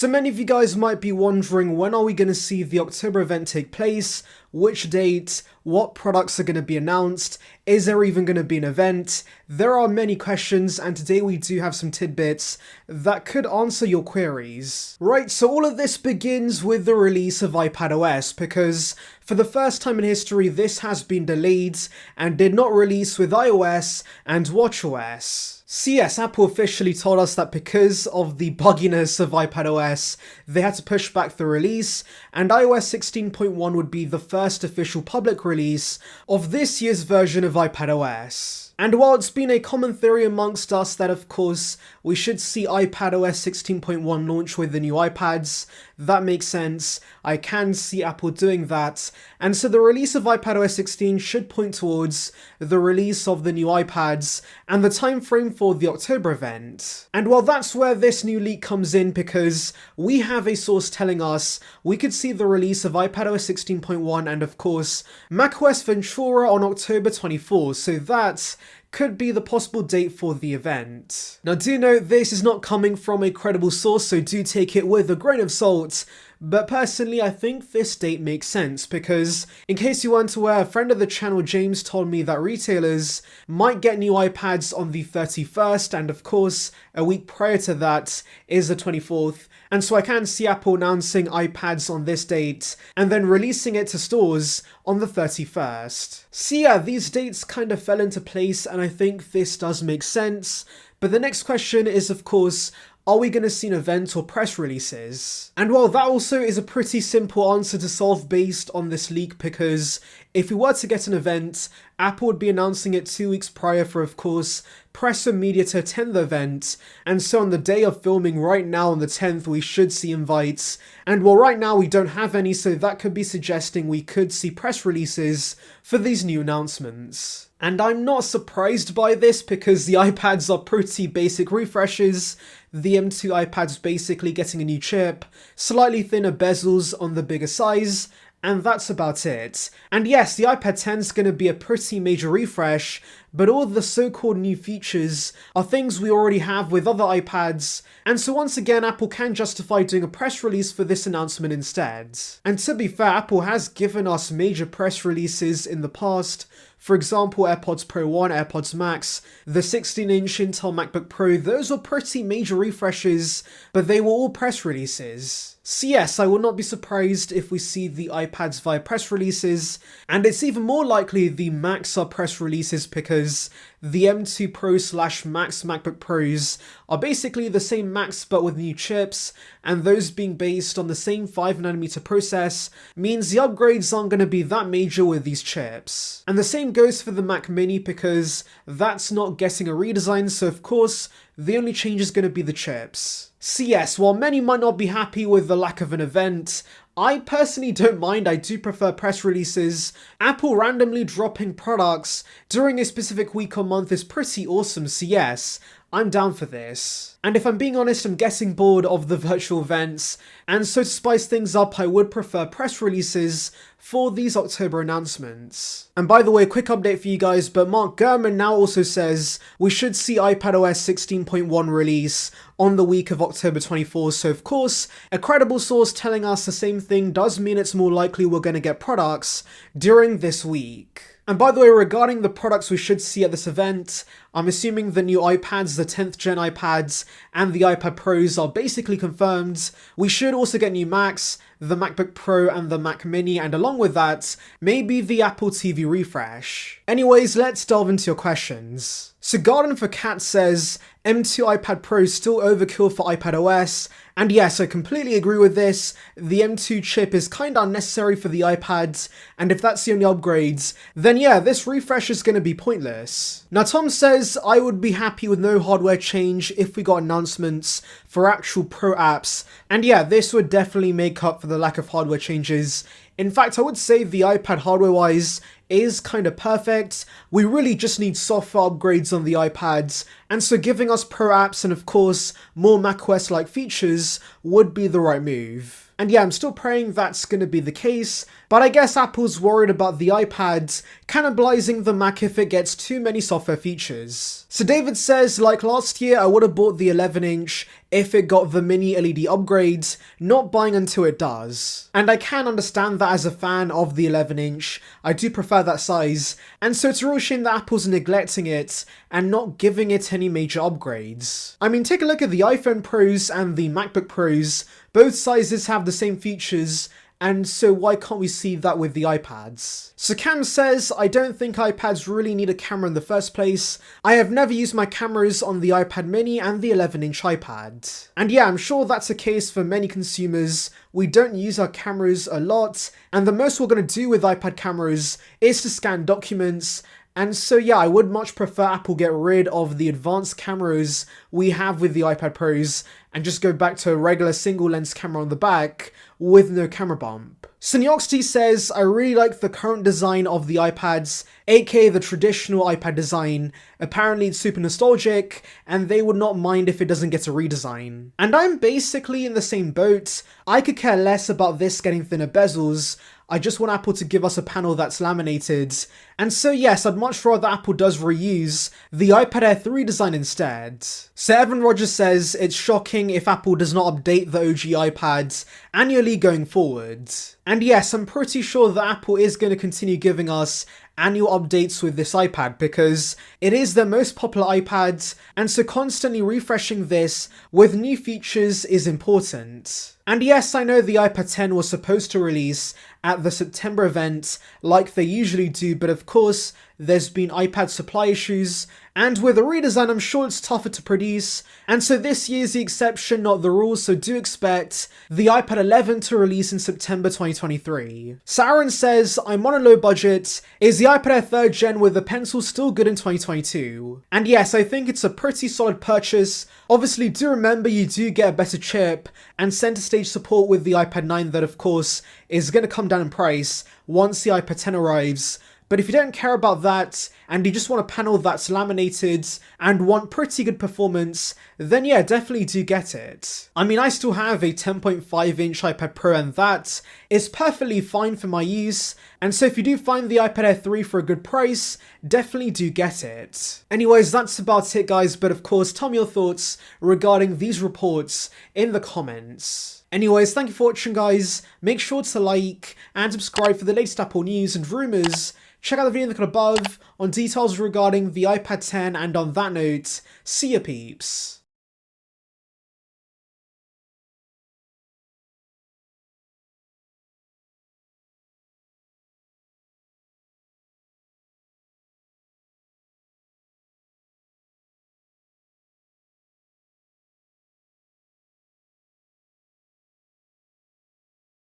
So many of you guys might be wondering, when are we going to see the October event take place? Which date? What products are going to be announced? Is there even going to be an event? There are many questions, and today we do have some tidbits that could answer your queries. Right, so all of this begins with the release of iPadOS, because for the first time in history this has been delayed and did not release with iOS and watchOS. So yes, Apple officially told us that because of the bugginess of iPadOS, they had to push back the release, and iOS 16.1 would be the first official public release of this year's version of iPadOS. And while it's been a common theory amongst us that of course we should see iPadOS 16.1 launch with the new iPads, that makes sense. I can see Apple doing that, and so the release of iPadOS 16 should point towards the release of the new iPads and the time frame for the October event. And well, that's where this new leak comes in, because we have a source telling us we could see the release of iPadOS 16.1 and of course macOS Ventura on October 24, so that could be the possible date for the event. Now do note this is not coming from a credible source, so do take it with a grain of salt, but personally I think this date makes sense because, in case you weren't aware, a friend of the channel, James, told me that retailers might get new iPads on the 31st, and of course a week prior to that is the 24th, and so I can see Apple announcing iPads on this date and then releasing it to stores on the 31st. So yeah, these dates kind of fell into place and I think this does make sense, but the next question is of course, are we going to see an event or press releases? And well, that also is a pretty simple answer to solve based on this leak, because if we were to get an event, Apple would be announcing it 2 weeks prior for, of course, press and media to attend the event, and so on the day of filming right now on the 10th we should see invites, and well, right now we don't have any, so that could be suggesting we could see press releases for these new announcements. And I'm not surprised by this because the iPads are pretty basic refreshes. The M2 iPad's basically getting a new chip, slightly thinner bezels on the bigger size, and that's about it. And yes, the iPad 10 is going to be a pretty major refresh, but all the so-called new features are things we already have with other iPads, and so once again Apple can justify doing a press release for this announcement instead. And to be fair, Apple has given us major press releases in the past. For example, AirPods Pro 1, AirPods Max, the 16-inch Intel MacBook Pro, those were pretty major refreshes, but they were all press releases. So yes, I will not be surprised if we see the iPads via press releases, and it's even more likely the Macs are press releases because the M2 Pro / Max MacBook Pros are basically the same Macs but with new chips, and those being based on the same 5nm process means the upgrades aren't going to be that major with these chips. And the same goes for the Mac Mini because that's not getting a redesign, so of course the only change is going to be the chips. So yes, while many might not be happy with the lack of an event, I personally don't mind. I do prefer press releases. Apple randomly dropping products during a specific week or month is pretty awesome, so yes, I'm down for this. And if I'm being honest, I'm getting bored of the virtual events, and so to spice things up, I would prefer press releases for these October announcements. And by the way, quick update for you guys, but Mark Gurman now also says we should see iPadOS 16.1 release on the week of October 24, so of course, a credible source telling us the same thing does mean it's more likely we're going to get products during this week. And by the way, regarding the products we should see at this event, I'm assuming the new iPads, the 10th gen iPads, and the iPad Pros are basically confirmed. We should also get new Macs, the MacBook Pro and the Mac Mini, and along with that, maybe the Apple TV refresh. Anyways, let's delve into your questions. So Garden for Cat says, M2 iPad Pro still overkill for iPadOS, and yes, I completely agree with this. The M2 chip is kinda unnecessary for the iPads, and if that's the only upgrades, then yeah, this refresh is gonna be pointless. Now Tom says, I would be happy with no hardware change if we got announcements for actual Pro apps, and yeah, this would definitely make up for the lack of hardware changes. In fact, I would say the iPad hardware-wise is kind of perfect. We really just need software upgrades on the iPads, and so giving us Pro apps and of course more macOS-like features would be the right move. And yeah, I'm still praying that's going to be the case, but I guess Apple's worried about the iPads cannibalizing the Mac if it gets too many software features. So David says, like last year, I would have bought the 11-inch if it got the mini LED upgrade, not buying until it does. And I can understand that as a fan of the 11-inch, I do prefer that size, and so it's a real shame that Apple's neglecting it and not giving it any major upgrades. I mean, take a look at the iPhone Pros and the MacBook Pros, both sizes have the same features, and so why can't we see that with the iPads? So Cam says, I don't think iPads really need a camera in the first place. I have never used my cameras on the iPad mini and the 11-inch iPad. And yeah, I'm sure that's the case for many consumers. We don't use our cameras a lot, and the most we're going to do with iPad cameras is to scan documents. And so yeah, I would much prefer Apple get rid of the advanced cameras we have with the iPad Pros and just go back to a regular single lens camera on the back with no camera bump. Sunyoxty says, I really like the current design of the iPads, aka the traditional iPad design. Apparently it's super nostalgic, and they would not mind if it doesn't get a redesign. And I'm basically in the same boat. I could care less about this getting thinner bezels. I just want Apple to give us a panel that's laminated. And so yes, I'd much rather Apple does reuse the iPad Air 3 design instead. So Evan Rogers says, it's shocking if Apple does not update the OG iPads annually going forward. And yes, I'm pretty sure that Apple is going to continue giving us annual updates with this iPad because it is their most popular iPad, and so constantly refreshing this with new features is important. And yes, I know the iPad 10 was supposed to release at the September event like they usually do, but of course there's been iPad supply issues, and with a redesign I'm sure it's tougher to produce, and so this year's the exception, not the rule, so do expect the iPad 11 to release in September 2023. Saren says, I'm on a low budget, is the iPad Air 3rd gen with the pencil still good in 2022? And yes, I think it's a pretty solid purchase. Obviously do remember you do get a better chip and center stage support with the iPad 9 that of course is going to come down in price once the iPad 10 arrives. But if you don't care about that and you just want a panel that's laminated and want pretty good performance, then yeah, definitely do get it. I mean, I still have a 10.5-inch iPad Pro and that is perfectly fine for my use, and so if you do find the iPad Air 3 for a good price, definitely do get it. Anyways, that's about it guys, but of course tell me your thoughts regarding these reports in the comments. Anyways, thank you for watching guys, make sure to like and subscribe for the latest Apple news and rumours. Check out the video in the corner above on details regarding the iPad 10, and on that note, see ya peeps.